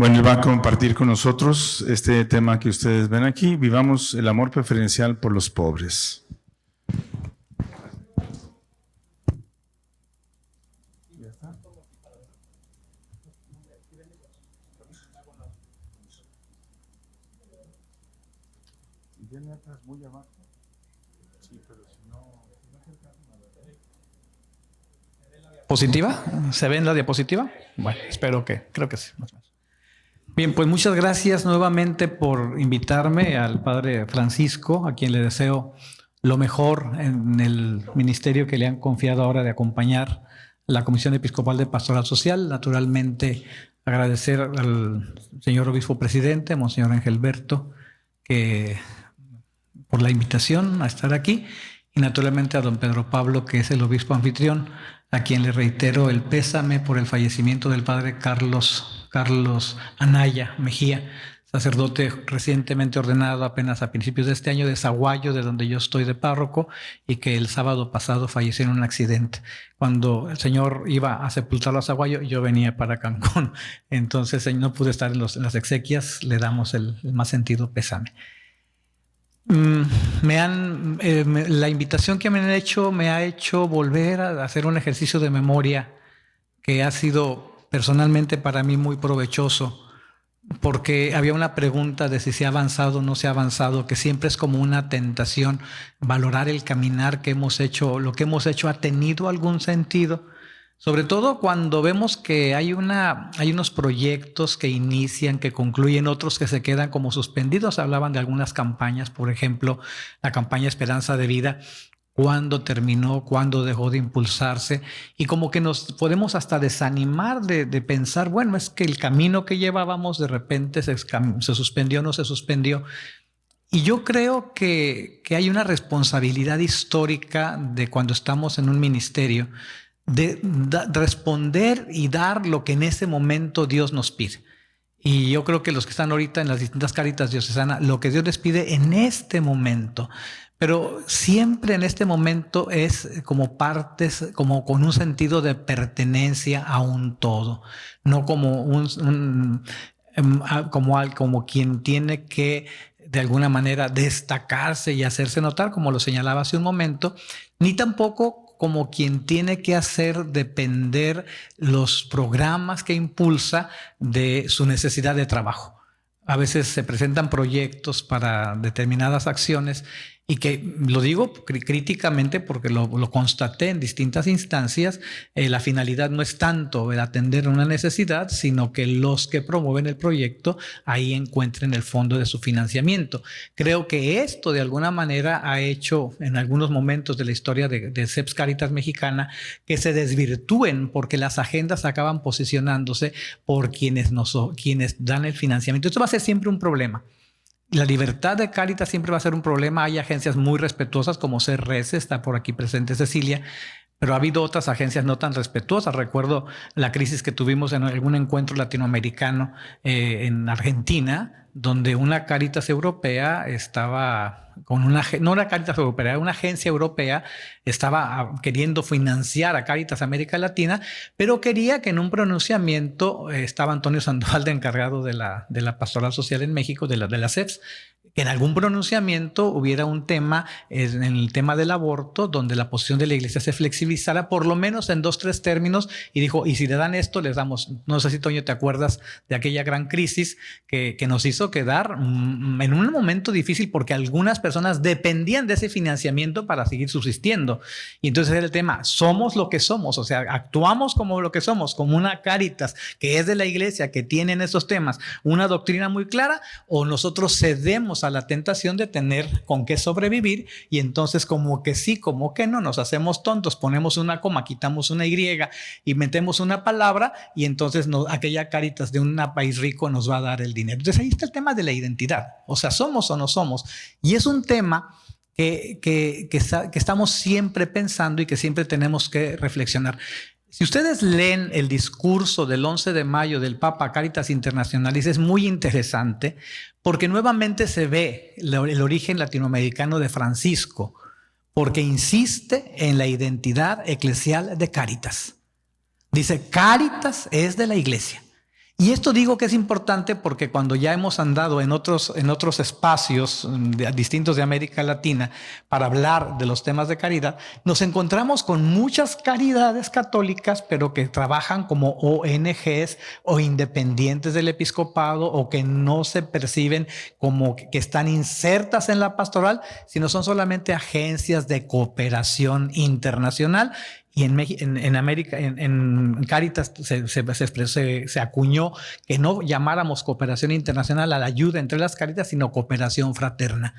Bueno, él va a compartir con nosotros este tema que ustedes ven aquí. Vivamos el amor preferencial por los pobres. Muy abajo. Sí, pero si no... ¿Positiva? ¿Se ve en la diapositiva? Bueno, creo que sí. Bien, pues muchas gracias nuevamente por invitarme al Padre Francisco, a quien le deseo lo mejor en el ministerio que le han confiado ahora de acompañar la Comisión Episcopal de Pastoral Social. Naturalmente, agradecer al señor obispo presidente, Monseñor Engelberto, por la invitación a estar aquí, y naturalmente a don Pedro Pablo, que es el obispo anfitrión, a quien le reitero el pésame por el fallecimiento del padre Carlos Anaya Mejía, sacerdote recientemente ordenado apenas a principios de este año de Zaguayo, de donde yo estoy de párroco, y que el sábado pasado falleció en un accidente. Cuando el señor iba a sepultarlo a Zaguayo, yo venía para Cancún, entonces no pude estar en las exequias. Le damos el más sentido pésame. La invitación que me han hecho me ha hecho volver a hacer un ejercicio de memoria que ha sido personalmente para mí muy provechoso, porque había una pregunta de si se ha avanzado o no se ha avanzado, que siempre es como una tentación valorar el caminar que hemos hecho. Lo que hemos hecho ha tenido algún sentido, sobre todo cuando vemos que hay unos proyectos que inician, que concluyen, otros que se quedan como suspendidos. Hablaban de algunas campañas, por ejemplo, la campaña Esperanza de Vida, cuándo terminó, cuándo dejó de impulsarse, y como que nos podemos hasta desanimar de pensar, bueno, es que el camino que llevábamos de repente se suspendió o no se suspendió. Y yo creo que hay una responsabilidad histórica de cuando estamos en un ministerio, de responder y dar lo que en ese momento Dios nos pide. Y yo creo que los que están ahorita en las distintas Cáritas diocesanas, lo que Dios les pide en este momento, pero siempre en este momento es como partes, como con un sentido de pertenencia a un todo, no como como quien tiene que de alguna manera destacarse y hacerse notar, como lo señalaba hace un momento, ni tampoco como quien tiene que hacer depender los programas que impulsa de su necesidad de trabajo. A veces se presentan proyectos para determinadas acciones, y que lo digo críticamente porque lo constaté en distintas instancias. La finalidad no es tanto el atender una necesidad, sino que los que promueven el proyecto ahí encuentren el fondo de su financiamiento. Creo que esto de alguna manera ha hecho en algunos momentos de la historia de SEPS Cáritas Mexicana que se desvirtúen, porque las agendas acaban posicionándose por quienes dan el financiamiento. Esto va a ser siempre un problema. La libertad de Cáritas siempre va a ser un problema. Hay agencias muy respetuosas como CRS, está por aquí presente Cecilia, pero ha habido otras agencias no tan respetuosas. Recuerdo la crisis que tuvimos en algún encuentro latinoamericano en Argentina, donde una Cáritas europea estaba con no una Cáritas europea, una agencia europea estaba queriendo financiar a Cáritas América Latina, pero quería que en un pronunciamiento estaba Antonio Sandoval de encargado de la Pastoral Social en México, de la SEPS, que en algún pronunciamiento hubiera un tema, en el tema del aborto, donde la posición de la iglesia se flexibilizara por lo menos en 2-3 términos, y dijo, y si le dan esto, les damos. No sé si, Toño, te acuerdas de aquella gran crisis que nos hizo quedar en un momento difícil, porque algunas personas dependían de ese financiamiento para seguir subsistiendo. Y entonces era el tema, somos lo que somos, o sea, actuamos como lo que somos, como una Cáritas que es de la iglesia, que tiene en esos temas una doctrina muy clara, o nosotros cedemos a la tentación de tener con qué sobrevivir, y entonces como que sí, como que no, nos hacemos tontos, ponemos una coma, quitamos una Y y metemos una palabra, y entonces aquella Cáritas de un país rico nos va a dar el dinero. Entonces ahí está el tema de la identidad, o sea, somos o no somos, y es un tema que estamos siempre pensando y que siempre tenemos que reflexionar. Si ustedes leen el discurso del 11 de mayo del Papa a Cáritas Internacionalis, es muy interesante porque nuevamente se ve el origen latinoamericano de Francisco, porque insiste en la identidad eclesial de Cáritas. Dice, Cáritas es de la iglesia. Y esto digo que es importante porque cuando ya hemos andado en otros espacios distintos de América Latina para hablar de los temas de caridad, nos encontramos con muchas caridades católicas, pero que trabajan como ONGs o independientes del episcopado, o que no se perciben como que están insertas en la pastoral, sino son solamente agencias de cooperación internacional. Y en América, en Cáritas se acuñó que no llamáramos cooperación internacional a la ayuda entre las Cáritas, sino cooperación fraterna.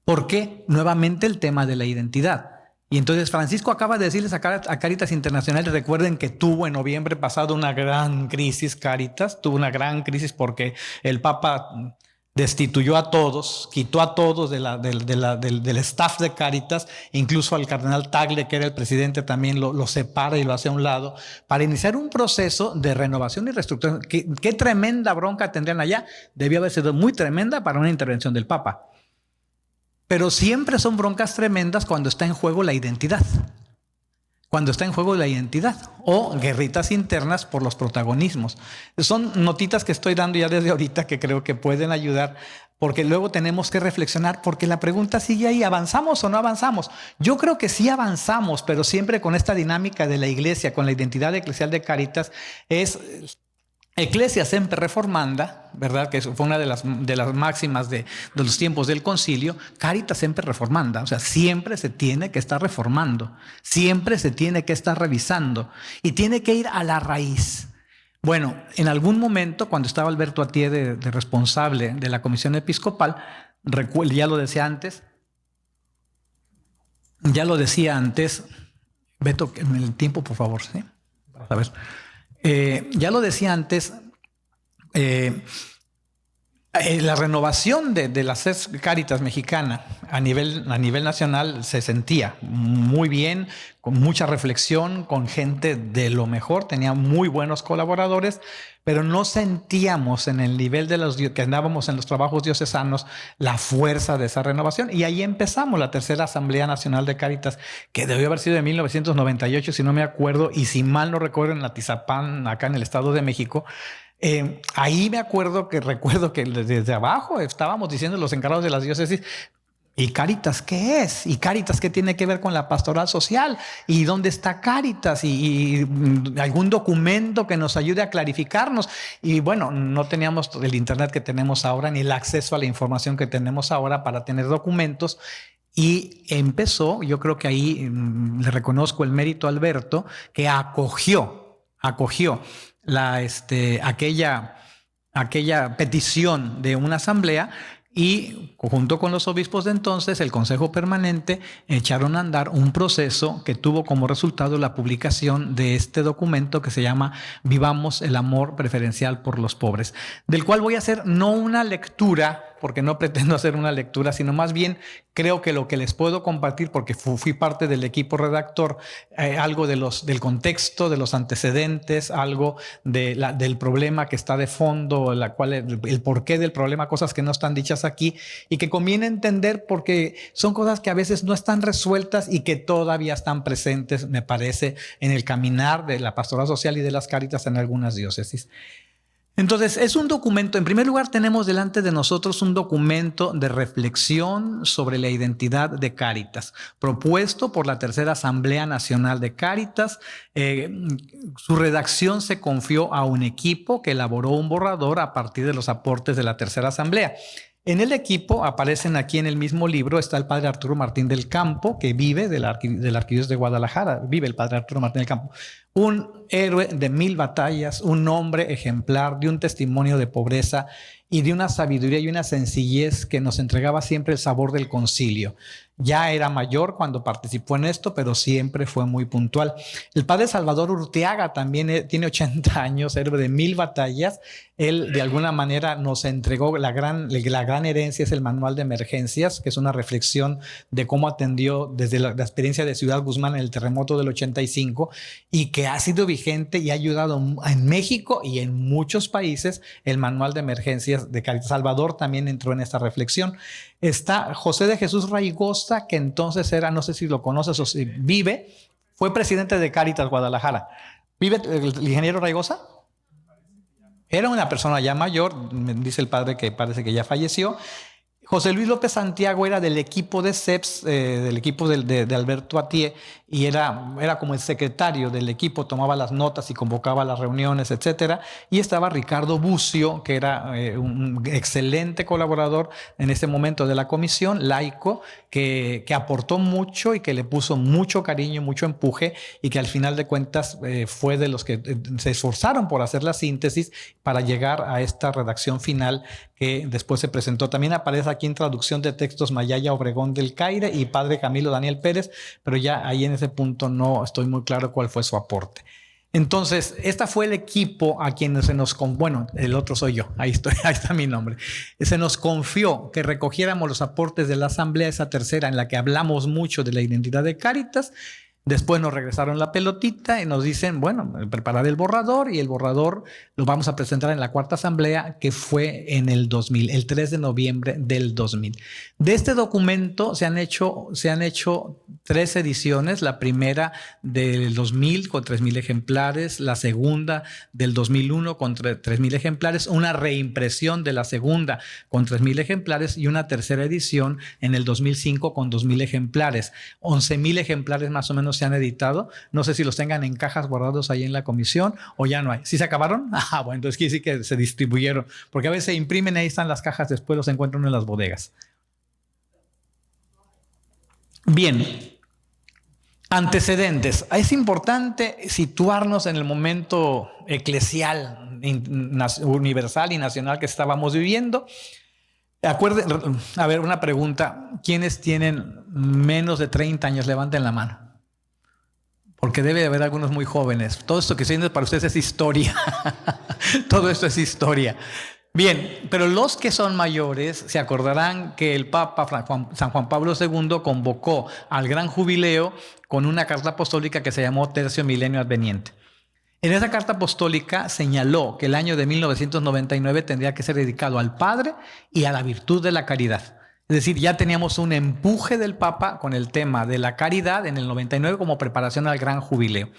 ¿Por qué? Nuevamente el tema de la identidad. Y entonces Francisco acaba de decirles a Cáritas Internacional, recuerden que tuvo en noviembre pasado una gran crisis Cáritas, tuvo una gran crisis porque el Papa destituyó a todos, quitó a todos del staff de Cáritas, incluso al cardenal Tagle, que era el presidente, también lo separa y lo hace a un lado, para iniciar un proceso de renovación y reestructuración. ¿Qué tremenda bronca tendrían allá? Debió haber sido muy tremenda para una intervención del Papa. Pero siempre son broncas tremendas cuando está en juego la identidad. Cuando está en juego la identidad o guerritas internas por los protagonismos. Son notitas que estoy dando ya desde ahorita que creo que pueden ayudar, porque luego tenemos que reflexionar, porque la pregunta sigue ahí: ¿avanzamos o no avanzamos? Yo creo que sí avanzamos, pero siempre con esta dinámica de la iglesia, con la identidad eclesial de Cáritas, es Ecclesia Semper Reformanda, ¿verdad? Que fue una de las máximas de los tiempos del concilio. Caritas Semper Reformanda, o sea, siempre se tiene que estar reformando, siempre se tiene que estar revisando y tiene que ir a la raíz. Bueno, en algún momento, cuando estaba Alberto Atié de responsable de la comisión episcopal, ya lo decía antes, Beto, el tiempo, por favor, ¿sí? A ver. Ya lo decía antes, la renovación de la CES Cáritas mexicana a nivel nacional se sentía muy bien, con mucha reflexión, con gente de lo mejor, tenía muy buenos colaboradores, pero no sentíamos en el nivel de los que andábamos en los trabajos diocesanos la fuerza de esa renovación. Y ahí empezamos la tercera Asamblea Nacional de Cáritas, que debió haber sido de 1998, si no me acuerdo, y si mal no recuerdo, en Atizapán, acá en el Estado de México. Ahí recuerdo que desde abajo estábamos diciendo los encargados de las diócesis: ¿y Cáritas qué es? ¿Y Cáritas qué tiene que ver con la pastoral social? ¿Y dónde está Cáritas? ¿Y algún documento que nos ayude a clarificarnos? Y bueno, no teníamos el internet que tenemos ahora, ni el acceso a la información que tenemos ahora para tener documentos. Y empezó, yo creo que ahí le reconozco el mérito a Alberto, que acogió aquella petición de una asamblea, y junto con los obispos de entonces, el Consejo Permanente, echaron a andar un proceso que tuvo como resultado la publicación de este documento que se llama Vivamos el amor preferencial por los pobres, del cual voy a hacer no una lectura, porque no pretendo hacer una lectura, sino más bien creo que lo que les puedo compartir, porque fui parte del equipo redactor, algo del contexto, de los antecedentes, algo del problema que está de fondo, el porqué del problema, cosas que no están dichas aquí y que conviene entender porque son cosas que a veces no están resueltas y que todavía están presentes, me parece, en el caminar de la pastoral social y de las Cáritas en algunas diócesis. Entonces, es un documento, en primer lugar tenemos delante de nosotros un documento de reflexión sobre la identidad de Cáritas, propuesto por la Tercera Asamblea Nacional de Cáritas. Su redacción se confió a un equipo que elaboró un borrador a partir de los aportes de la Tercera Asamblea. En el equipo aparecen aquí en el mismo libro, está el padre Arturo Martín del Campo, que vive de la Arquidiócesis de Guadalajara, vive el padre Arturo Martín del Campo, un héroe de 1000 batallas, un hombre ejemplar, de un testimonio de pobreza y de una sabiduría y una sencillez que nos entregaba siempre el sabor del concilio. Ya era mayor cuando participó en esto, pero siempre fue muy puntual. El padre Salvador Urteaga también tiene 80 años, héroe de 1000 batallas. Él de alguna manera nos entregó la gran herencia, es el manual de emergencias, que es una reflexión de cómo atendió desde la experiencia de Ciudad Guzmán en el terremoto del 85 y que ha sido vigente y ha ayudado en México y en muchos países el manual de emergencias de Cáritas. Salvador también entró en esta reflexión. Está José de Jesús Raigosa, que entonces era, no sé si lo conoces o si fue presidente de Cáritas Guadalajara. ¿Vive el ingeniero Raigosa? Era una persona ya mayor, me dice el padre que parece que ya falleció. José Luis López Santiago era del equipo de CEPS, del equipo de Alberto Atié, y era como el secretario del equipo, tomaba las notas y convocaba las reuniones, etcétera. Y estaba Ricardo Bucio, que era un excelente colaborador en ese momento de la comisión, laico, que aportó mucho y que le puso mucho cariño, mucho empuje, y que al final de cuentas fue de los que se esforzaron por hacer la síntesis para llegar a esta redacción final que después se presentó. También aparece aquí en traducción de textos Mayaya Obregón del Caire y padre Camilo Daniel Pérez, pero ya ahí en ese punto no estoy muy claro cuál fue su aporte. Entonces, esta fue el equipo a quien se nos... Bueno, el otro soy yo, ahí está mi nombre. Se nos confió que recogiéramos los aportes de la asamblea, esa tercera en la que hablamos mucho de la identidad de Cáritas. Después nos regresaron la pelotita y nos dicen, bueno, preparad el borrador, y el borrador lo vamos a presentar en la cuarta asamblea, que fue en el 2000, el 3 de noviembre del 2000. De este documento se han hecho 3 ediciones, la primera del 2000 con 3,000 ejemplares, la segunda del 2001 con 3,000 ejemplares, una reimpresión de la segunda con 3,000 ejemplares y una tercera edición en el 2005 con 2,000 ejemplares. 11,000 ejemplares más o menos se han editado. No sé si los tengan en cajas guardados ahí en la comisión o ya no hay. ¿Sí se acabaron? Bueno, entonces quiere decir que se distribuyeron, porque a veces se imprimen y ahí están las cajas, después los encuentran en las bodegas. Bien, antecedentes. Es importante situarnos en el momento eclesial, universal y nacional que estábamos viviendo. A ver, una pregunta. ¿Quiénes tienen menos de 30 años? Levanten la mano. Porque debe de haber algunos muy jóvenes. Todo esto que estoy diciendo para ustedes es historia. Todo esto es historia. Bien, pero los que son mayores se acordarán que el Papa San Juan Pablo II convocó al Gran Jubileo con una carta apostólica que se llamó Tercio Milenio Adveniente. En esa carta apostólica señaló que el año de 1999 tendría que ser dedicado al Padre y a la virtud de la caridad. Es decir, ya teníamos un empuje del Papa con el tema de la caridad en el 99 como preparación al Gran Jubileo.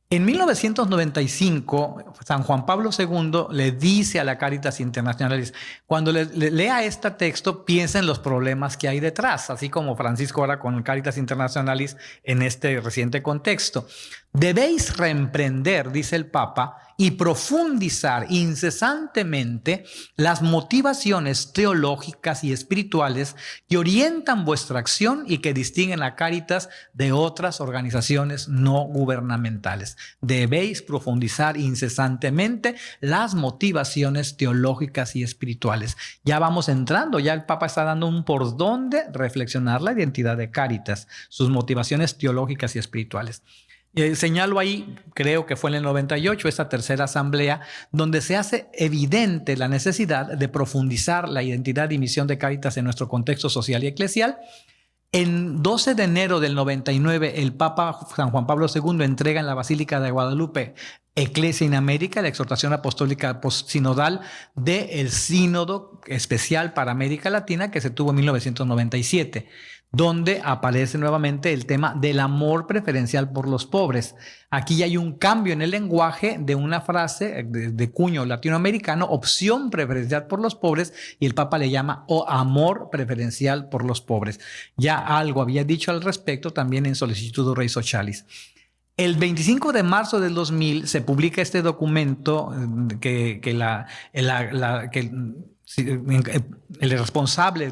En 1995, San Juan Pablo II le dice a la Caritas Internationalis, cuando lea este texto, piensa en los problemas que hay detrás, así como Francisco ahora con Caritas Internationalis en este reciente contexto. Debéis reemprender, dice el Papa, y profundizar incesantemente las motivaciones teológicas y espirituales que orientan vuestra acción y que distinguen a Cáritas de otras organizaciones no gubernamentales. Debéis profundizar incesantemente las motivaciones teológicas y espirituales. Ya vamos entrando, ya el Papa está dando un por dónde reflexionar la identidad de Cáritas, sus motivaciones teológicas y espirituales. Señalo ahí, creo que fue en el 98, esta tercera asamblea, donde se hace evidente la necesidad de profundizar la identidad y misión de Cáritas en nuestro contexto social y eclesial. En 12 de enero del 99, el Papa San Juan Pablo II entrega en la Basílica de Guadalupe Ecclesia in America, la exhortación apostólica postsinodal del Sínodo Especial para América Latina que se tuvo en 1997, donde aparece nuevamente el tema del amor preferencial por los pobres. Aquí hay un cambio en el lenguaje de una frase de cuño latinoamericano, opción preferencial por los pobres, y el Papa le llama amor preferencial por los pobres. Ya algo había dicho al respecto también en Sollicitudo Rei Socialis. El 25 de marzo del 2000 se publica este documento que el responsable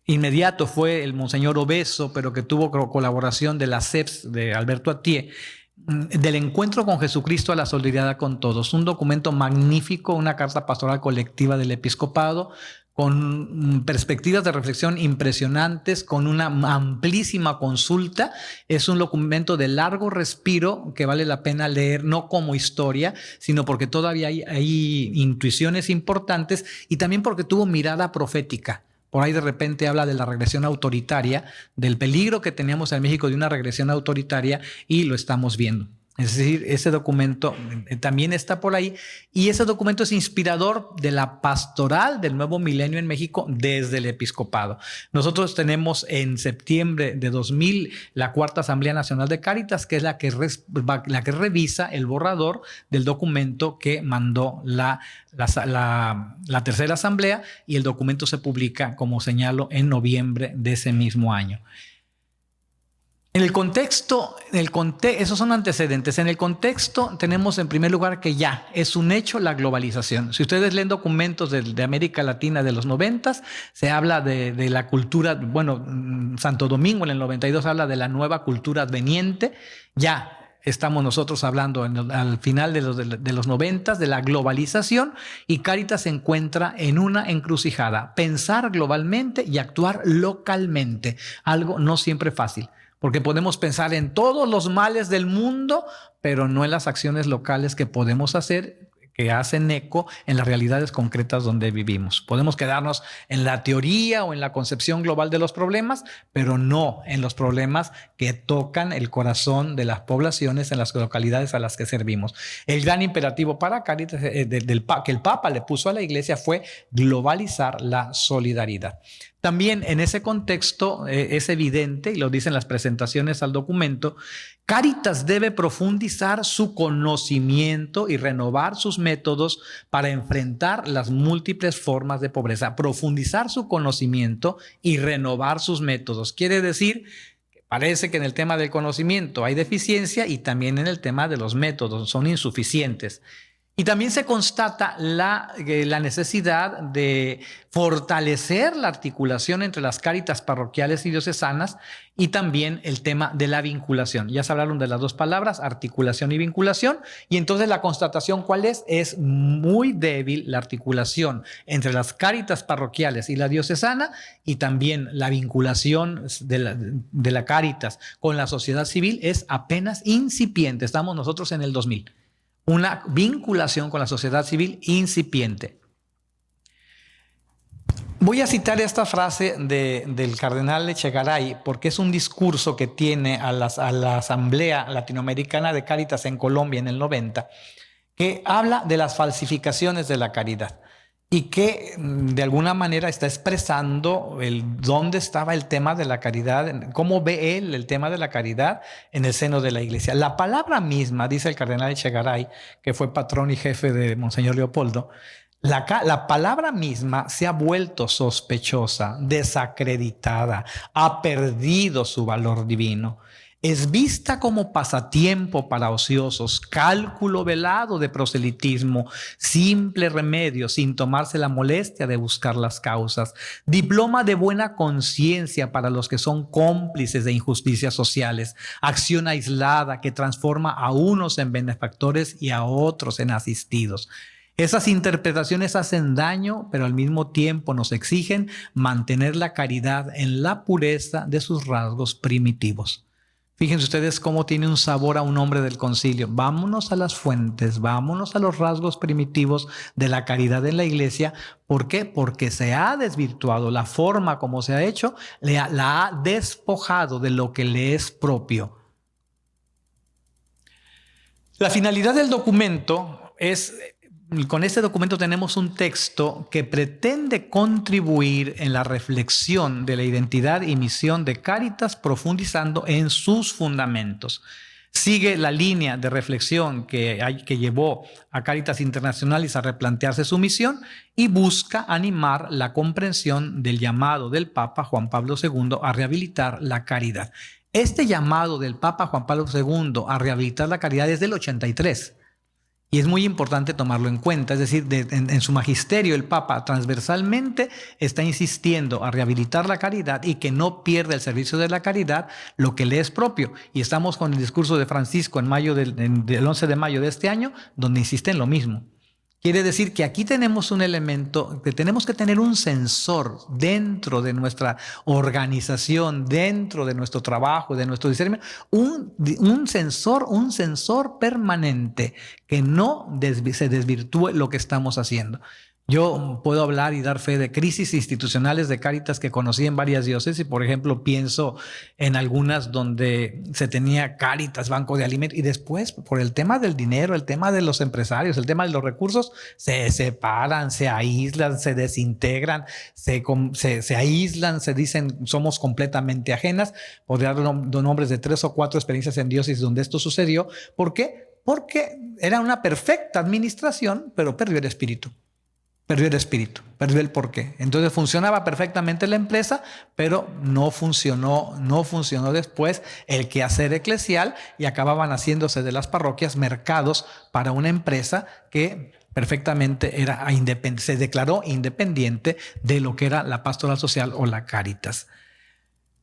inmediato fue el Monseñor Obeso, pero que tuvo colaboración de la CEPS de Alberto Atié, del encuentro con Jesucristo a la solidaridad con todos. Un documento magnífico, una carta pastoral colectiva del episcopado, con perspectivas de reflexión impresionantes, con una amplísima consulta. Es un documento de largo respiro que vale la pena leer, no como historia, sino porque todavía hay intuiciones importantes y también porque tuvo mirada profética. Por ahí de repente habla de la regresión autoritaria, del peligro que teníamos en México de una regresión autoritaria, y lo estamos viendo. Es decir, ese documento también está por ahí y ese documento es inspirador de la pastoral del nuevo milenio en México desde el episcopado. Nosotros tenemos en septiembre de 2000 la Cuarta Asamblea Nacional de Cáritas, que es la que revisa el borrador del documento que mandó la tercera asamblea, y el documento se publica, como señalo, en noviembre de ese mismo año. En el contexto, esos son antecedentes. En el contexto tenemos en primer lugar que ya es un hecho la globalización. Si ustedes leen documentos de América Latina de los 90, se habla de la cultura, bueno, Santo Domingo en el 92 habla de la nueva cultura adveniente. Ya estamos nosotros hablando al final de los 90 de la globalización, y Cáritas se encuentra en una encrucijada: pensar globalmente y actuar localmente, algo no siempre fácil. Porque podemos pensar en todos los males del mundo, pero no en las acciones locales que podemos hacer, que hacen eco en las realidades concretas donde vivimos. Podemos quedarnos en la teoría o en la concepción global de los problemas, pero no en los problemas que tocan el corazón de las poblaciones en las localidades a las que servimos. El gran imperativo para Cáritas, que el Papa le puso a la Iglesia, fue globalizar la solidaridad. También en ese contexto es evidente, y lo dicen las presentaciones al documento, Cáritas debe profundizar su conocimiento y renovar sus métodos para enfrentar las múltiples formas de pobreza. Profundizar su conocimiento y renovar sus métodos. Quiere decir que parece que en el tema del conocimiento hay deficiencia, y también en el tema de los métodos son insuficientes. Y también se constata la necesidad de fortalecer la articulación entre las Cáritas parroquiales y diocesanas, y también el tema de la vinculación. Ya se hablaron de las dos palabras, articulación y vinculación, y entonces la constatación, ¿cuál es? Es muy débil la articulación entre las Cáritas parroquiales y la diocesana, y también la vinculación de la Cáritas con la sociedad civil es apenas incipiente. Estamos nosotros en el 2000. Una vinculación con la sociedad civil incipiente. Voy a citar esta frase del cardenal Echegaray, porque es un discurso que tiene a la Asamblea Latinoamericana de Cáritas en Colombia en el 90, que habla de las falsificaciones de la caridad, y que de alguna manera está expresando dónde estaba el tema de la caridad, cómo ve él el tema de la caridad en el seno de la Iglesia. La palabra misma, dice el cardenal Echegaray, que fue patrón y jefe de Monseñor Leopoldo, la palabra misma se ha vuelto sospechosa, desacreditada, ha perdido su valor divino. Es vista como pasatiempo para ociosos, cálculo velado de proselitismo, simple remedio sin tomarse la molestia de buscar las causas, diploma de buena conciencia para los que son cómplices de injusticias sociales, acción aislada que transforma a unos en benefactores y a otros en asistidos. Esas interpretaciones hacen daño, pero al mismo tiempo nos exigen mantener la caridad en la pureza de sus rasgos primitivos. Fíjense ustedes cómo tiene un sabor a un hombre del concilio. Vámonos a las fuentes, vámonos a los rasgos primitivos de la caridad en la Iglesia. ¿Por qué? Porque se ha desvirtuado la forma como se ha hecho, la ha despojado de lo que le es propio. La finalidad del documento es... Con este documento tenemos un texto que pretende contribuir en la reflexión de la identidad y misión de Cáritas, profundizando en sus fundamentos. Sigue la línea de reflexión que llevó a Cáritas Internacionalis a replantearse su misión, y busca animar la comprensión del llamado del Papa Juan Pablo II a rehabilitar la caridad. Este llamado del Papa Juan Pablo II a rehabilitar la caridad es del 83. Y es muy importante tomarlo en cuenta, es decir, en su magisterio el Papa transversalmente está insistiendo a rehabilitar la caridad y que no pierda el servicio de la caridad lo que le es propio. Y estamos con el discurso de Francisco del 11 de mayo de este año, donde insiste en lo mismo. Quiere decir que aquí tenemos un elemento, que tenemos que tener un sensor dentro de nuestra organización, dentro de nuestro trabajo, de nuestro discernimiento, un sensor permanente, que no se desvirtúe lo que estamos haciendo. Yo puedo hablar y dar fe de crisis institucionales de Cáritas que conocí en varias diócesis. Por ejemplo, pienso en algunas donde se tenía Cáritas, banco de alimentos, y después, por el tema del dinero, el tema de los empresarios, el tema de los recursos, se separan, se aíslan, se desintegran, se aíslan, se dicen somos completamente ajenas. Podría dar nombres de 3 o 4 experiencias en diócesis donde esto sucedió. ¿Por qué? Porque era una perfecta administración, pero perdió el espíritu. Perdió el espíritu, perdió el porqué. Entonces funcionaba perfectamente la empresa, pero no funcionó después el quehacer eclesial y acababan haciéndose de las parroquias mercados para una empresa que perfectamente se declaró independiente de lo que era la pastoral social o la Cáritas.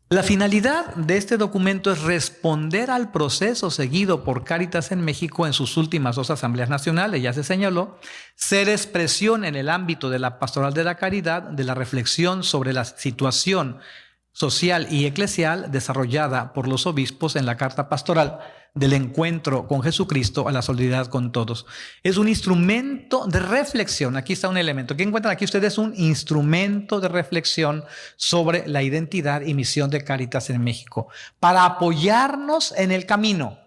La finalidad de este documento es responder al proceso seguido por Cáritas en México en sus últimas 2 asambleas nacionales, ya se señaló, ser expresión en el ámbito de la pastoral de la caridad, de la reflexión sobre la situación social y eclesial desarrollada por los obispos en la carta pastoral del encuentro con Jesucristo a la solidaridad con todos. Es un instrumento de reflexión. Aquí está un elemento. ¿Qué encuentran aquí ustedes? Un instrumento de reflexión sobre la identidad y misión de Cáritas en México, para apoyarnos en el camino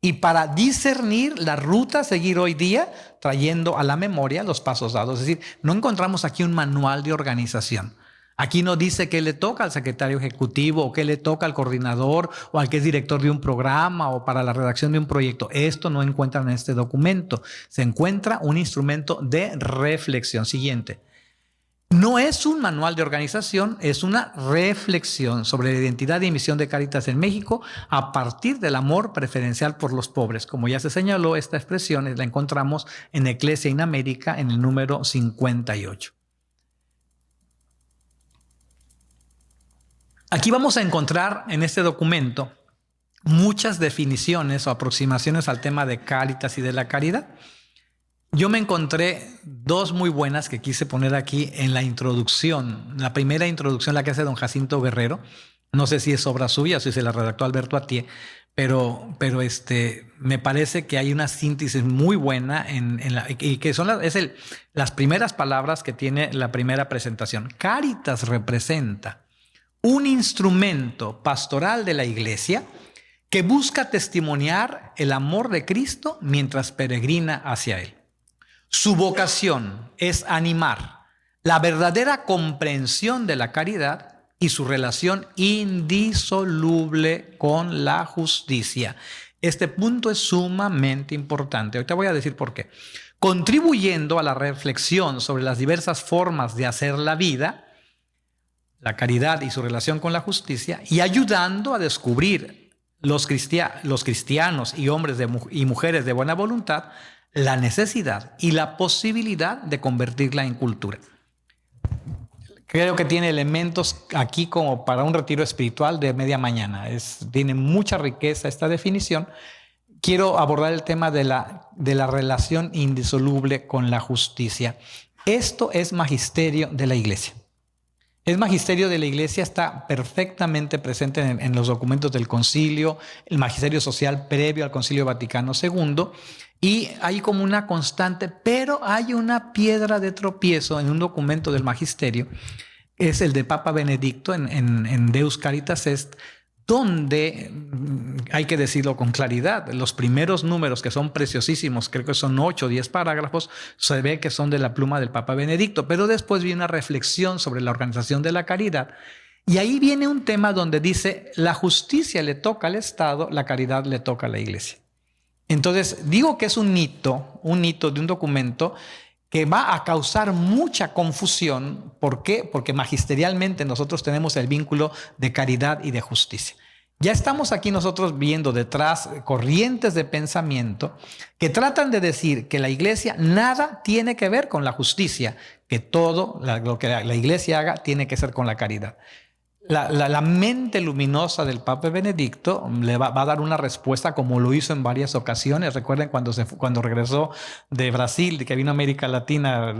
y para discernir la ruta a seguir hoy día, trayendo a la memoria los pasos dados. Es decir, no encontramos aquí un manual de organización. Aquí no dice qué le toca al secretario ejecutivo o qué le toca al coordinador o al que es director de un programa o para la redacción de un proyecto. Esto no encuentran en este documento. Se encuentra un instrumento de reflexión. Siguiente. No es un manual de organización, es una reflexión sobre la identidad y misión de Cáritas en México a partir del amor preferencial por los pobres. Como ya se señaló, esta expresión la encontramos en Ecclesia in America en el número 58. Aquí vamos a encontrar en este documento muchas definiciones o aproximaciones al tema de Cáritas y de la caridad. Yo me encontré 2 muy buenas que quise poner aquí en la introducción. La primera introducción, la que hace don Jacinto Guerrero, no sé si es obra suya o si se la redactó Alberto Atié, pero me parece que hay una síntesis muy buena y que son las primeras palabras que tiene la primera presentación. Cáritas representa un instrumento pastoral de la Iglesia que busca testimoniar el amor de Cristo mientras peregrina hacia Él. Su vocación es animar la verdadera comprensión de la caridad y su relación indisoluble con la justicia. Este punto es sumamente importante. Ahorita voy a decir por qué. Contribuyendo a la reflexión sobre las diversas formas de hacer la vida, la caridad y su relación con la justicia, y ayudando a descubrir los cristianos y hombres y mujeres de buena voluntad la necesidad y la posibilidad de convertirla en cultura. Creo que tiene elementos aquí como para un retiro espiritual de media mañana. Tiene mucha riqueza esta definición. Quiero abordar el tema de la relación indisoluble con la justicia. Esto es magisterio de la Iglesia. El magisterio de la Iglesia está perfectamente presente en los documentos del concilio, el magisterio social previo al Concilio Vaticano II, y hay como una constante, pero hay una piedra de tropiezo en un documento del magisterio, es el de Papa Benedicto en Deus Caritas Est, donde, hay que decirlo con claridad, los primeros números, que son preciosísimos, creo que son 8 o 10 parágrafos, se ve que son de la pluma del Papa Benedicto, pero después viene una reflexión sobre la organización de la caridad, y ahí viene un tema donde dice, la justicia le toca al Estado, la caridad le toca a la Iglesia. Entonces, digo que es un hito de un documento que va a causar mucha confusión. ¿Por qué? Porque magisterialmente nosotros tenemos el vínculo de caridad y de justicia. Ya estamos aquí nosotros viendo detrás corrientes de pensamiento que tratan de decir que la Iglesia nada tiene que ver con la justicia, que todo lo que la Iglesia haga tiene que ser con la caridad. La mente luminosa del Papa Benedicto le va a dar una respuesta como lo hizo en varias ocasiones. Recuerden cuando regresó de Brasil, que vino a América Latina,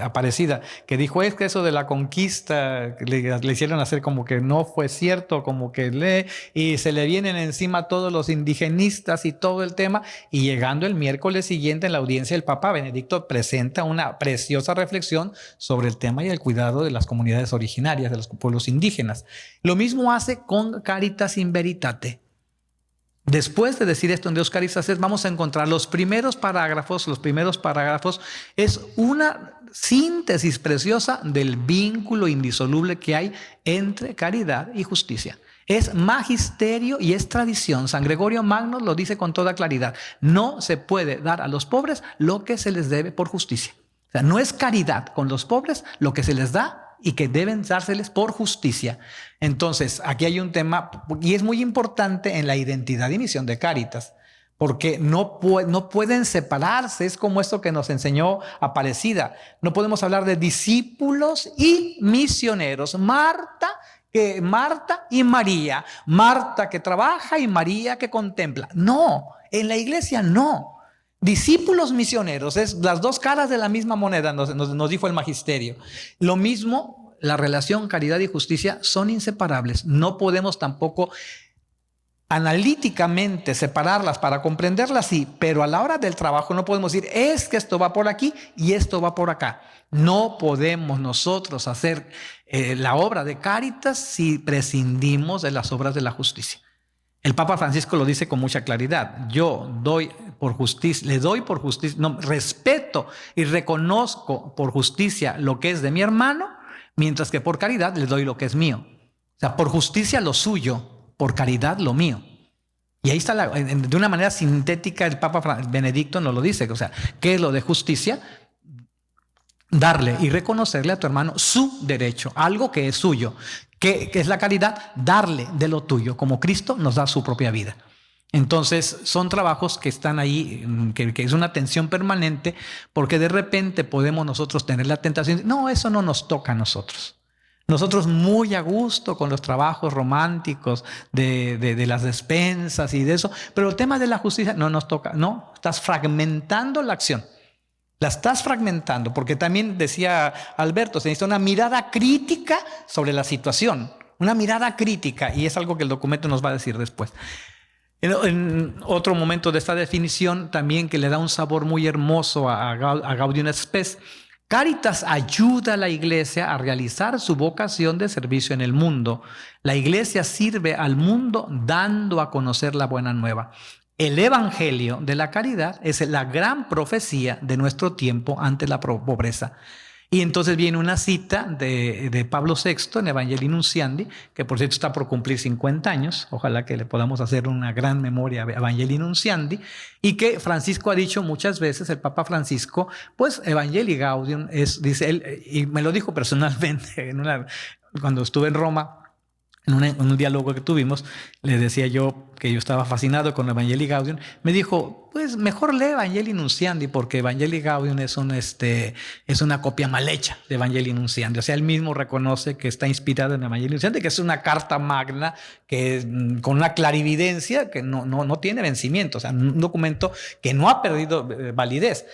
Aparecida, que dijo es que eso de la conquista le hicieron hacer como que no fue cierto, como que y se le vienen encima todos los indigenistas y todo el tema. Y llegando el miércoles siguiente en la audiencia, el Papa Benedicto presenta una preciosa reflexión sobre el tema y el cuidado de las comunidades originarias, de los pueblos indígenas. Lo mismo hace con Caritas in Veritate. Después de decir esto en Deus Caritas Est, vamos a encontrar los primeros parágrafos es una síntesis preciosa del vínculo indisoluble que hay entre caridad y justicia. Es magisterio y es tradición. San Gregorio Magno lo dice con toda claridad. No se puede dar a los pobres lo que se les debe por justicia. O sea, no es caridad con los pobres lo que se les da y que deben dárseles por justicia. Entonces, aquí hay un tema, y es muy importante en la identidad y misión de Cáritas, porque no pueden separarse. Es como esto que nos enseñó Aparecida. No podemos hablar de discípulos y misioneros. Marta y María. Marta que trabaja y María que contempla. No, en la iglesia no. Discípulos misioneros, es las dos caras de la misma moneda, nos dijo el magisterio. Lo mismo, la relación caridad y justicia son inseparables. No podemos tampoco analíticamente separarlas para comprenderlas, sí, pero a la hora del trabajo no podemos decir, es que esto va por aquí y esto va por acá. No podemos nosotros hacer la obra de Cáritas si prescindimos de las obras de la justicia. El Papa Francisco lo dice con mucha claridad. Yo doy por justicia, le doy por justicia, no, respeto y reconozco por justicia lo que es de mi hermano, mientras que por caridad le doy lo que es mío. O sea, por justicia lo suyo, por caridad lo mío. Y ahí está, de una manera sintética, el Papa Benedicto nos lo dice. O sea, ¿qué es lo de justicia? Darle y reconocerle a tu hermano su derecho, algo que es suyo. ¿Qué es la caridad? Darle de lo tuyo, como Cristo nos da su propia vida. Entonces son trabajos que están ahí, que es una tensión permanente, porque de repente podemos nosotros tener la tentación, no, eso no nos toca a nosotros. Nosotros muy a gusto con los trabajos románticos de las despensas y de eso, pero el tema de la justicia no nos toca. No, estás fragmentando la acción. La estás fragmentando, porque también decía Alberto, se necesita una mirada crítica sobre la situación, una mirada crítica, y es algo que el documento nos va a decir después. En otro momento de esta definición, también que le da un sabor muy hermoso a Gaudium et Spes, Cáritas ayuda a la iglesia a realizar su vocación de servicio en el mundo. La iglesia sirve al mundo dando a conocer la buena nueva. El evangelio de la caridad es la gran profecía de nuestro tiempo ante la pobreza. Y entonces viene una cita de Pablo VI en Evangelii Nuntiandi, que por cierto está por cumplir 50 años. Ojalá que le podamos hacer una gran memoria a Evangelii Nuntiandi. Y que Francisco ha dicho muchas veces, el Papa Francisco, pues Evangelii Gaudium es, dice él, y me lo dijo personalmente cuando estuve en Roma. En un diálogo que tuvimos, le decía yo que yo estaba fascinado con Evangelii Gaudium. Me dijo, pues mejor lee Evangelii Nuntiandi, porque Evangelii Gaudium es una copia mal hecha de Evangelii Nuntiandi. O sea, él mismo reconoce que está inspirado en Evangelii Nuntiandi, que es una carta magna que con una clarividencia que no tiene vencimiento. O sea, un documento que no ha perdido validez.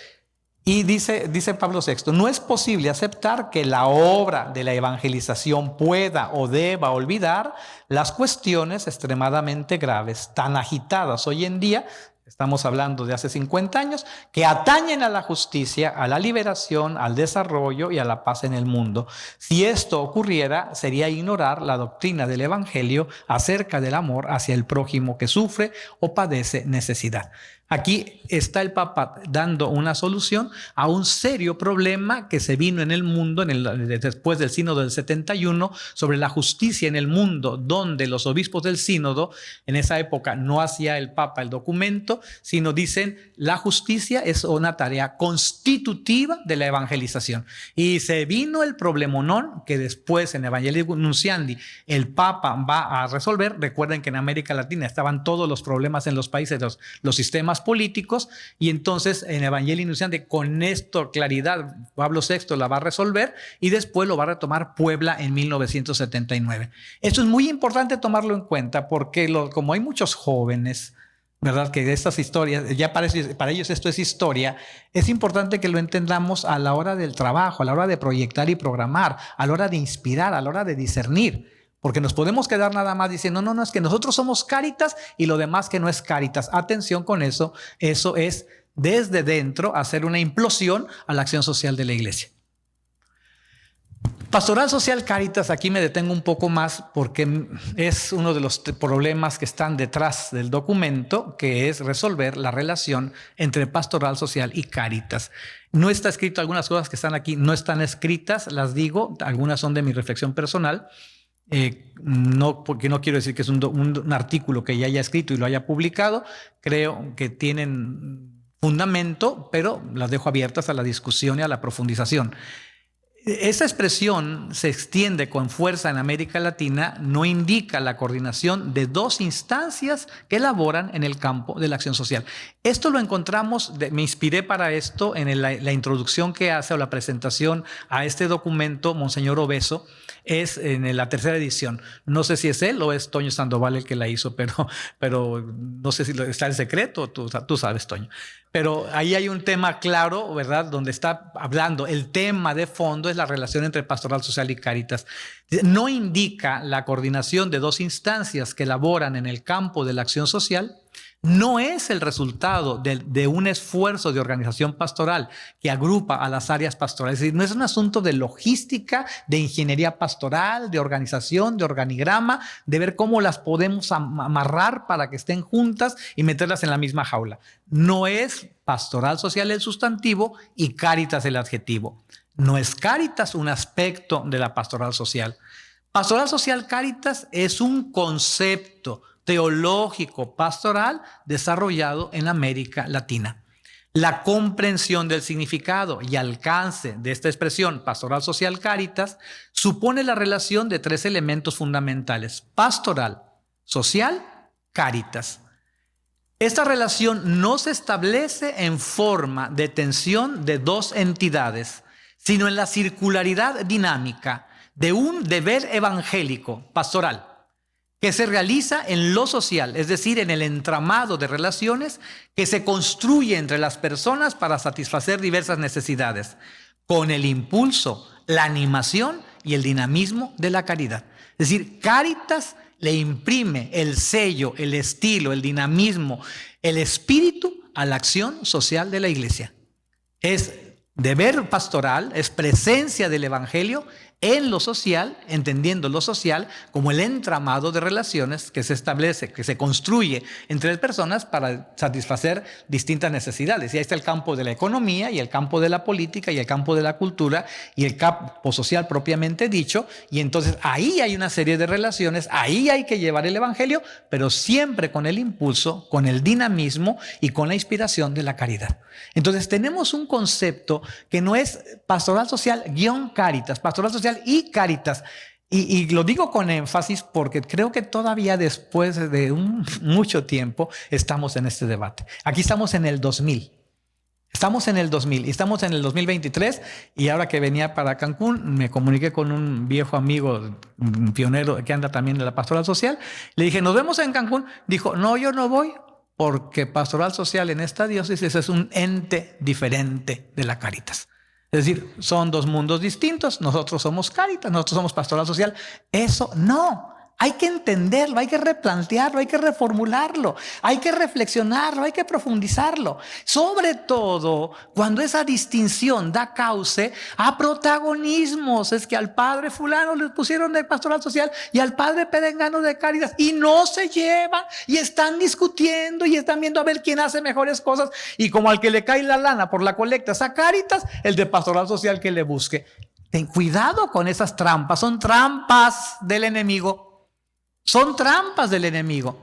Y dice Pablo VI, no es posible aceptar que la obra de la evangelización pueda o deba olvidar las cuestiones extremadamente graves, tan agitadas hoy en día, estamos hablando de hace 50 años, que atañen a la justicia, a la liberación, al desarrollo y a la paz en el mundo. Si esto ocurriera, sería ignorar la doctrina del Evangelio acerca del amor hacia el prójimo que sufre o padece necesidad. Aquí está el Papa dando una solución a un serio problema que se vino en el mundo después del Sínodo del 71 sobre la justicia en el mundo, donde los obispos del Sínodo, en esa época no hacía el Papa el documento, documento, sino dicen la justicia es una tarea constitutiva de la evangelización. Y se vino el problemonón que después en Evangelii Nunciandi el Papa va a resolver. Recuerden que en América Latina estaban todos los problemas en los países, los sistemas políticos, y entonces en Evangelii Nunciandi con esto claridad Pablo VI la va a resolver y después lo va a retomar Puebla en 1979. Esto es muy importante tomarlo en cuenta porque como hay muchos jóvenes, ¿verdad?, que de estas historias, ya para ellos esto es historia, es importante que lo entendamos a la hora del trabajo, a la hora de proyectar y programar, a la hora de inspirar, a la hora de discernir. Porque nos podemos quedar nada más diciendo, no, es que nosotros somos Cáritas y lo demás que no es Cáritas. Atención con eso, eso es desde dentro hacer una implosión a la acción social de la iglesia. Pastoral Social Cáritas, aquí me detengo un poco más porque es uno de los problemas que están detrás del documento, que es resolver la relación entre Pastoral Social y Cáritas. No está escrito, algunas cosas que están aquí no están escritas, las digo, algunas son de mi reflexión personal. Porque no quiero decir que es un artículo que ya haya escrito y lo haya publicado, creo que tienen fundamento, pero las dejo abiertas a la discusión y a la profundización. Esa expresión se extiende con fuerza en América Latina, no indica la coordinación de dos instancias que elaboran en el campo de la acción social. Esto lo encontramos, me inspiré para esto en la introducción que hace o la presentación a este documento Monseñor Obeso, es en la tercera edición. No sé si es él o es Toño Sandoval el que la hizo, pero no sé si está en secreto, tú sabes, Toño. Pero ahí hay un tema claro, ¿verdad?, donde está hablando, el tema de fondo es la relación entre Pastoral Social y Cáritas. No indica la coordinación de dos instancias que elaboran en el campo de la acción social. No es el resultado de un esfuerzo de organización pastoral que agrupa a las áreas pastorales. Es decir, no es un asunto de logística, de ingeniería pastoral, de organización, de organigrama, de ver cómo las podemos amarrar para que estén juntas y meterlas en la misma jaula. No es Pastoral Social el sustantivo y Cáritas el adjetivo. No es Cáritas un aspecto de la Pastoral Social. Pastoral Social Cáritas es un concepto teológico pastoral desarrollado en América Latina. La comprensión del significado y alcance de esta expresión Pastoral Social Cáritas supone la relación de tres elementos fundamentales: pastoral, social, cáritas. Esta relación no se establece en forma de tensión de dos entidades, sino en la circularidad dinámica de un deber evangélico pastoral que se realiza en lo social, es decir, en el entramado de relaciones que se construye entre las personas para satisfacer diversas necesidades, con el impulso, la animación y el dinamismo de la caridad. Es decir, Cáritas le imprime el sello, el estilo, el dinamismo, el espíritu a la acción social de la iglesia. Es deber pastoral, es presencia del evangelio en lo social, entendiendo lo social como el entramado de relaciones que se establece, que se construye entre las personas para satisfacer distintas necesidades. Y ahí está el campo de la economía y el campo de la política y el campo de la cultura y el campo social propiamente dicho. Y entonces ahí hay una serie de relaciones, ahí hay que llevar el evangelio, pero siempre con el impulso, con el dinamismo y con la inspiración de la caridad. Entonces tenemos un concepto que no es pastoral social guión Cáritas, pastoral social y Cáritas. Y lo digo con énfasis porque creo que todavía después de mucho tiempo estamos en este debate. Aquí estamos en el 2000. Estamos en el 2000 y estamos en el 2023, y ahora que venía para Cancún me comuniqué con un viejo amigo, un pionero que anda también en la pastoral social. Le dije, nos vemos en Cancún. Dijo, no, yo no voy porque pastoral social en esta diócesis es un ente diferente de la Cáritas. Es decir, son dos mundos distintos. Nosotros somos Cáritas, nosotros somos pastoral social. Eso no. Hay que entenderlo, hay que replantearlo, hay que reformularlo, hay que reflexionarlo, hay que profundizarlo. Sobre todo cuando esa distinción da cauce a protagonismos. Es que al padre fulano le pusieron de pastoral social y al padre perengano de Cáritas y no se llevan y están discutiendo y están viendo a ver quién hace mejores cosas. Y como al que le cae la lana por la colecta es a Cáritas, el de pastoral social que le busque. Ten cuidado con esas trampas, son trampas del enemigo. Son trampas del enemigo.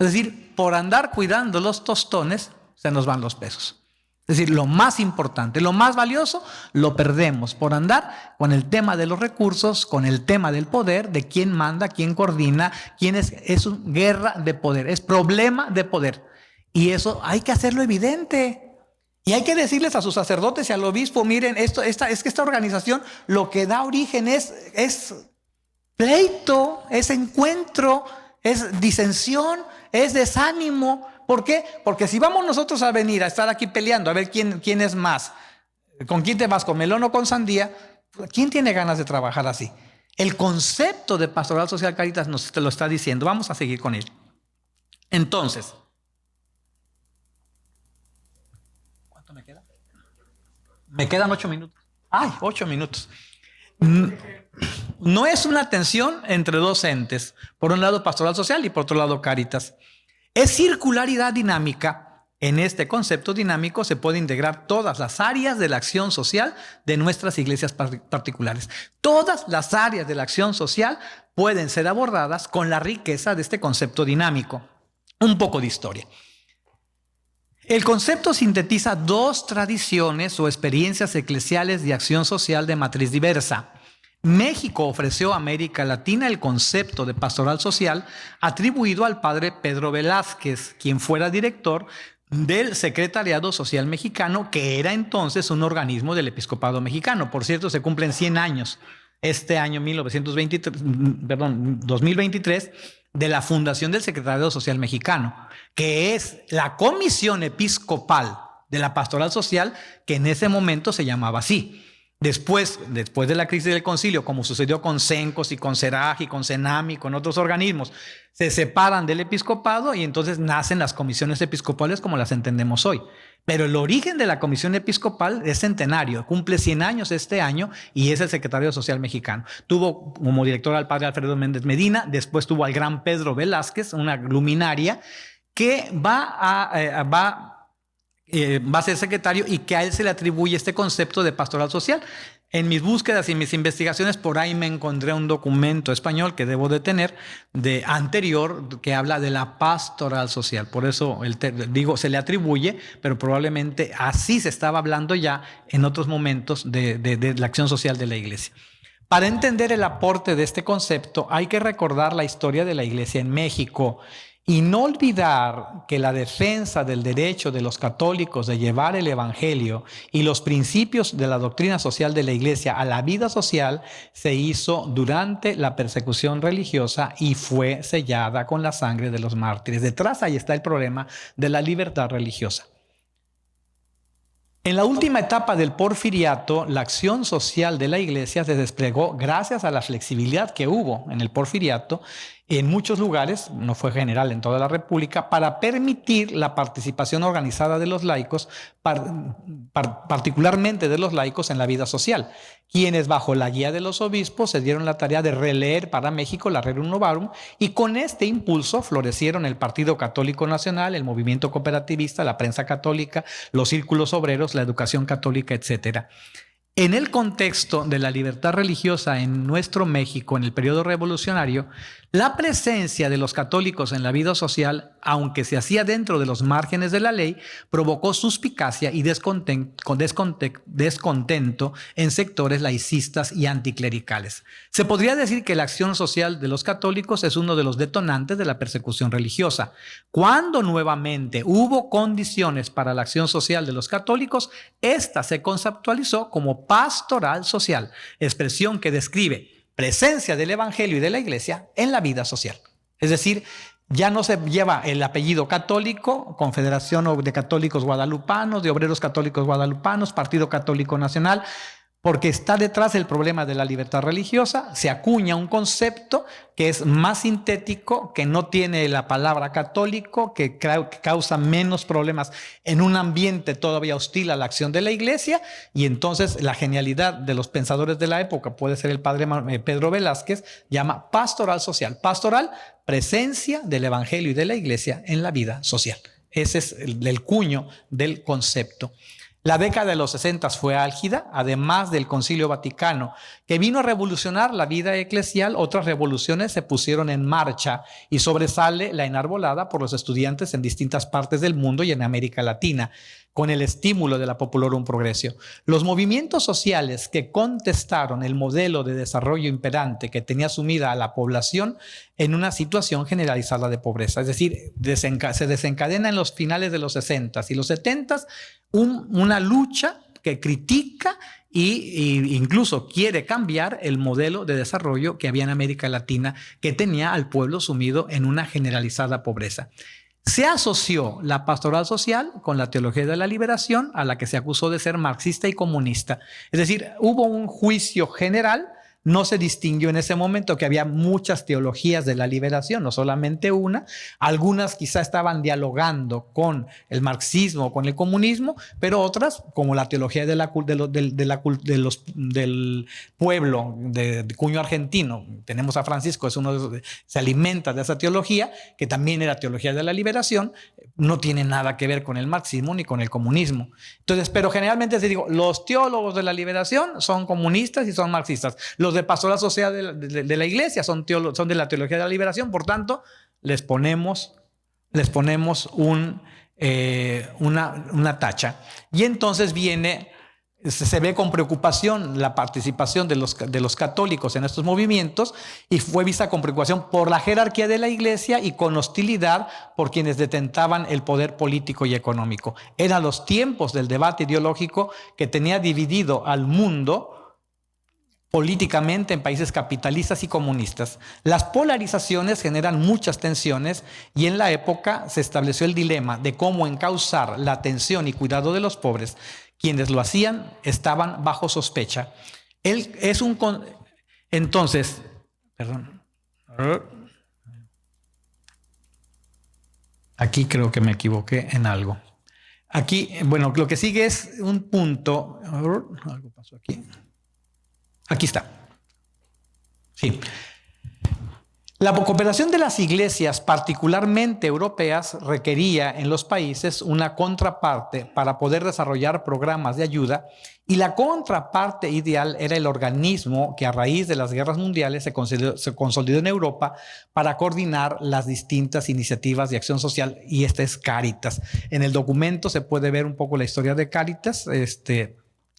Es decir, por andar cuidando los tostones, se nos van los pesos. Es decir, lo más importante, lo más valioso, lo perdemos por andar con el tema de los recursos, con el tema del poder, de quién manda, quién coordina, quién es una guerra de poder, es problema de poder. Y eso hay que hacerlo evidente. Y hay que decirles a sus sacerdotes y al obispo, miren, es que esta organización lo que da origen es pleito, es encuentro, es disensión, es desánimo. ¿Por qué? Porque si vamos nosotros a venir a estar aquí peleando, a ver quién es más, con quién te vas, con melón o con sandía, ¿quién tiene ganas de trabajar así? El concepto de Pastoral Social Caritas nos te lo está diciendo. Vamos a seguir con él. Entonces, ¿cuánto me queda? Me quedan 8 minutos. ¡Ay, 8 minutos! No es una tensión entre dos entes. Por un lado Pastoral Social y por otro lado Caritas. Es circularidad dinámica. En este concepto dinámico se puede integrar todas las áreas de la acción social de nuestras iglesias particulares. Todas las áreas de la acción social pueden ser abordadas con la riqueza de este concepto dinámico. Un poco de historia. El concepto sintetiza dos tradiciones o experiencias eclesiales de acción social de matriz diversa. México ofreció a América Latina el concepto de pastoral social atribuido al padre Pedro Velázquez, quien fuera director del Secretariado Social Mexicano, que era entonces un organismo del episcopado mexicano. Por cierto, se cumplen 100 años este año 2023 de la fundación del Secretariado Social Mexicano, que es la comisión episcopal de la pastoral social, que en ese momento se llamaba así. Después de la crisis del concilio, como sucedió con CENCOS y con CERAJ y con CENAM y con otros organismos, se separan del episcopado y entonces nacen las comisiones episcopales como las entendemos hoy. Pero el origen de la comisión episcopal es centenario, cumple 100 años este año y es el Secretario Social Mexicano. Tuvo como director al padre Alfredo Méndez Medina, después tuvo al gran Pedro Velázquez, una luminaria, que va a ser secretario y que a él se le atribuye este concepto de pastoral social. En mis búsquedas y mis investigaciones por ahí me encontré un documento español que debo de tener de anterior que habla de la pastoral social. Por eso digo se le atribuye, pero probablemente así se estaba hablando ya en otros momentos de la acción social de la iglesia. Para entender el aporte de este concepto hay que recordar la historia de la iglesia en México. Y no olvidar que la defensa del derecho de los católicos de llevar el evangelio y los principios de la doctrina social de la iglesia a la vida social se hizo durante la persecución religiosa y fue sellada con la sangre de los mártires. Detrás ahí está el problema de la libertad religiosa. En la última etapa del porfiriato, la acción social de la iglesia se desplegó gracias a la flexibilidad que hubo en el porfiriato en muchos lugares, no fue general en toda la República, para permitir la participación organizada de los laicos, particularmente de los laicos en la vida social, quienes bajo la guía de los obispos se dieron la tarea de releer para México la Rerum Novarum y con este impulso florecieron el Partido Católico Nacional, el movimiento cooperativista, la prensa católica, los círculos obreros, la educación católica, etc. En el contexto de la libertad religiosa en nuestro México en el periodo revolucionario, la presencia de los católicos en la vida social, aunque se hacía dentro de los márgenes de la ley, provocó suspicacia y descontento en sectores laicistas y anticlericales. Se podría decir que la acción social de los católicos es uno de los detonantes de la persecución religiosa. Cuando nuevamente hubo condiciones para la acción social de los católicos, esta se conceptualizó como pastoral social, expresión que describe presencia del evangelio y de la iglesia en la vida social. Es decir, ya no se lleva el apellido católico, Confederación de Católicos Guadalupanos, de Obreros Católicos Guadalupanos, Partido Católico Nacional, porque está detrás el problema de la libertad religiosa, se acuña un concepto que es más sintético, que no tiene la palabra católico, que causa menos problemas en un ambiente todavía hostil a la acción de la iglesia, y entonces la genialidad de los pensadores de la época, puede ser el padre Pedro Velázquez, llama pastoral social. Pastoral, presencia del evangelio y de la iglesia en la vida social. Ese es el cuño del concepto. La década de los 60 fue álgida, además del Concilio Vaticano, que vino a revolucionar la vida eclesial. Otras revoluciones se pusieron en marcha y sobresale la enarbolada por los estudiantes en distintas partes del mundo y en América Latina, con el estímulo de la Populorum Progressio. Los movimientos sociales que contestaron el modelo de desarrollo imperante que tenía sumida a la población en una situación generalizada de pobreza. Es decir, se desencadena en los finales de los 60 y los 70 una lucha que critica e incluso quiere cambiar el modelo de desarrollo que había en América Latina, que tenía al pueblo sumido en una generalizada pobreza. Se asoció la pastoral social con la teología de la liberación, a la que se acusó de ser marxista y comunista. Es decir, hubo un juicio general. No se distinguió en ese momento que había muchas teologías de la liberación, no solamente una. Algunas quizá estaban dialogando con el marxismo, con el comunismo, pero otras, como la teología del pueblo de cuño argentino. Tenemos a Francisco, se alimenta de esa teología, que también era teología de la liberación. No tiene nada que ver con el marxismo ni con el comunismo. Entonces, pero generalmente se digo, los teólogos de la liberación son comunistas y son marxistas. Los de pastoral social de la iglesia son de la teología de la liberación. Por tanto, les ponemos una tacha. Y entonces se ve con preocupación la participación de los católicos en estos movimientos, y fue vista con preocupación por la jerarquía de la iglesia y con hostilidad por quienes detentaban el poder político y económico. Eran los tiempos del debate ideológico que tenía dividido al mundo políticamente en países capitalistas y comunistas. Las polarizaciones generan muchas tensiones, y en la época se estableció el dilema de cómo encauzar la atención y cuidado de los pobres. Quienes lo hacían estaban bajo sospecha. Entonces, perdón. Aquí creo que me equivoqué en algo. Aquí, bueno, lo que sigue es un punto. Algo pasó aquí. Aquí está. Sí. La cooperación de las iglesias, particularmente europeas, requería en los países una contraparte para poder desarrollar programas de ayuda, y la contraparte ideal era el organismo que a raíz de las guerras mundiales se consolidó en Europa para coordinar las distintas iniciativas de acción social, y esta es Cáritas. En el documento se puede ver un poco la historia de Cáritas.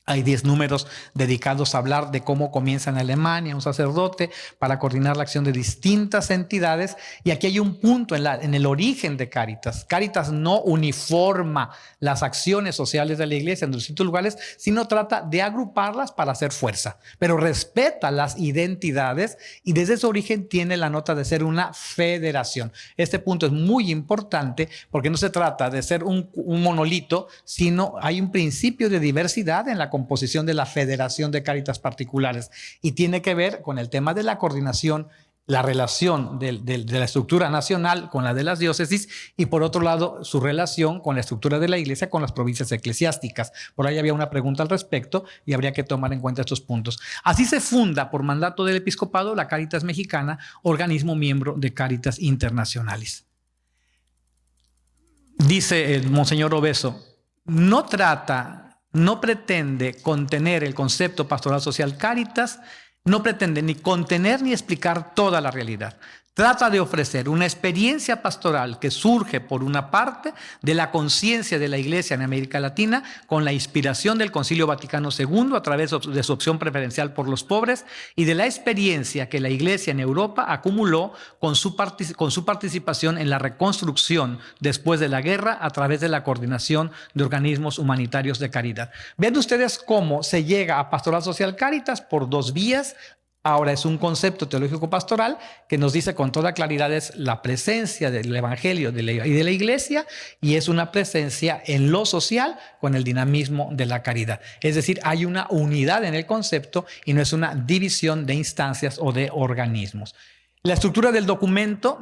Hay 10 números dedicados a hablar de cómo comienza en Alemania un sacerdote para coordinar la acción de distintas entidades. Y aquí hay un punto en el origen de Cáritas. Cáritas no uniforma las acciones sociales de la iglesia en distintos lugares, sino trata de agruparlas para hacer fuerza, pero respeta las identidades, y desde su origen tiene la nota de ser una federación. Este punto es muy importante porque no se trata de ser un monolito, sino hay un principio de diversidad en la composición de la Federación de Cáritas Particulares, y tiene que ver con el tema de la coordinación, la relación de la estructura nacional con la de las diócesis, y por otro lado su relación con la estructura de la iglesia con las provincias eclesiásticas. Por ahí había una pregunta al respecto y habría que tomar en cuenta estos puntos. Así se funda por mandato del episcopado la Cáritas Mexicana, organismo miembro de Cáritas Internacionales. Dice el Monseñor Obeso, no pretende contener el concepto pastoral social Cáritas, no pretende ni contener ni explicar toda la realidad. Trata de ofrecer una experiencia pastoral que surge, por una parte, de la conciencia de la Iglesia en América Latina, con la inspiración del Concilio Vaticano II a través de su opción preferencial por los pobres, y de la experiencia que la Iglesia en Europa acumuló con su participación en la reconstrucción después de la guerra a través de la coordinación de organismos humanitarios de caridad. Vean ustedes cómo se llega a Pastoral Social Cáritas por 2 vías. Ahora es un concepto teológico pastoral que nos dice con toda claridad es la presencia del Evangelio y de la Iglesia, y es una presencia en lo social con el dinamismo de la caridad. Es decir, hay una unidad en el concepto y no es una división de instancias o de organismos. La estructura del documento,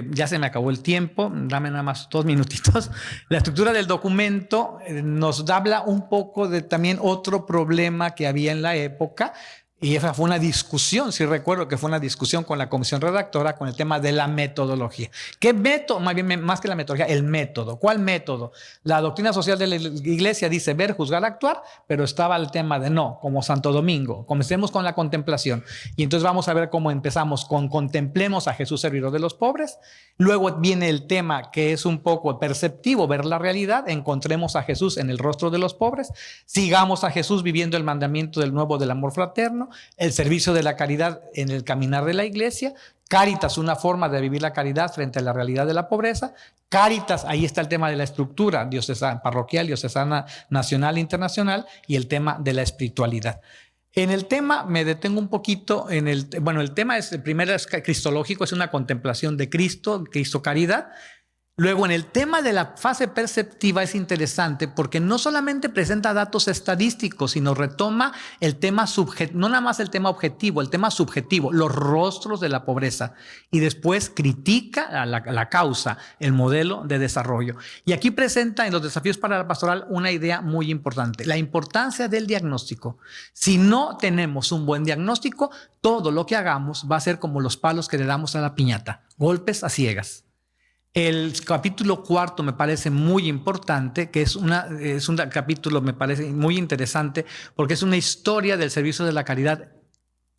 ya se me acabó el tiempo, dame nada más 2 minutitos. La estructura del documento nos habla un poco de también otro problema que había en la época. Y esa fue una discusión, sí recuerdo que fue una discusión con la comisión redactora con el tema de la metodología. ¿Qué método? Más bien, más que la metodología, el método. ¿Cuál método? La doctrina social de la iglesia dice ver, juzgar, actuar, pero estaba el tema de no, como Santo Domingo. Comencemos con la contemplación. Y entonces vamos a ver cómo empezamos con contemplemos a Jesús, servidor de los pobres. Luego viene el tema que es un poco perceptivo, ver la realidad. Encontremos a Jesús en el rostro de los pobres. Sigamos a Jesús viviendo el mandamiento del nuevo del amor fraterno. El servicio de la caridad en el caminar de la iglesia. Cáritas, una forma de vivir la caridad frente a la realidad de la pobreza. Cáritas, ahí está el tema de la estructura diocesana, parroquial, diocesana, nacional, internacional, y el tema de la espiritualidad. En el tema me detengo un poquito en el tema es, el primero es cristológico, es una contemplación de Cristo, Cristo caridad. Luego, en el tema de la fase perceptiva es interesante porque no solamente presenta datos estadísticos, sino retoma el tema subjetivo, no nada más el tema objetivo, el tema subjetivo, los rostros de la pobreza. Y después critica la causa, el modelo de desarrollo. Y aquí presenta en los desafíos para la pastoral una idea muy importante, la importancia del diagnóstico. Si no tenemos un buen diagnóstico, todo lo que hagamos va a ser como los palos que le damos a la piñata, golpes a ciegas. El capítulo 4 me parece muy importante, que es un capítulo me parece muy interesante porque es una historia del servicio de la caridad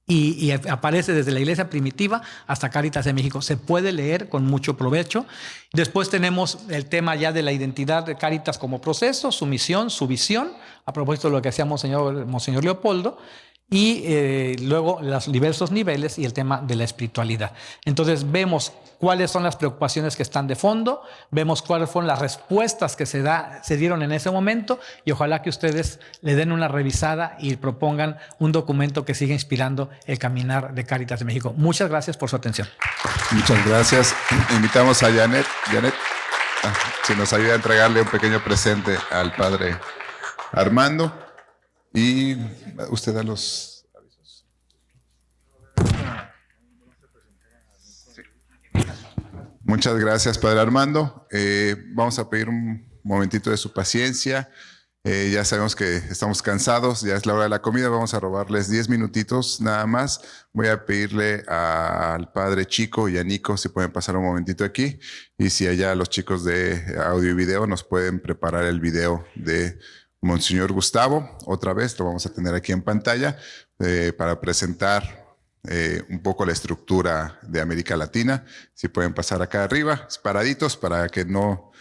y aparece desde la iglesia primitiva hasta Cáritas de México. Se puede leer con mucho provecho. Después tenemos el tema ya de la identidad de Cáritas como proceso, su misión, su visión, a propósito de lo que hacía Monseñor Leopoldo. Y luego los diversos niveles y el tema de la espiritualidad. Entonces vemos cuáles son las preocupaciones que están de fondo, vemos cuáles fueron las respuestas que se dieron en ese momento y ojalá que ustedes le den una revisada y propongan un documento que siga inspirando el caminar de Cáritas de México. Muchas gracias por su atención. Muchas gracias. Invitamos a Janet. Janet, si nos ayuda a entregarle un pequeño presente al padre Armando. Y usted da los avisos. Muchas gracias, padre Armando. Vamos a pedir un momentito de su paciencia. Ya sabemos que estamos cansados, ya es la hora de la comida. Vamos a robarles 10 minutitos nada más. Voy a pedirle al padre Chico y a Nico si pueden pasar un momentito aquí. Y si allá los chicos de audio y video nos pueden preparar el video de Monseñor Gustavo, otra vez lo vamos a tener aquí en pantalla para presentar un poco la estructura de América Latina. Si pueden pasar acá arriba, paraditos para que no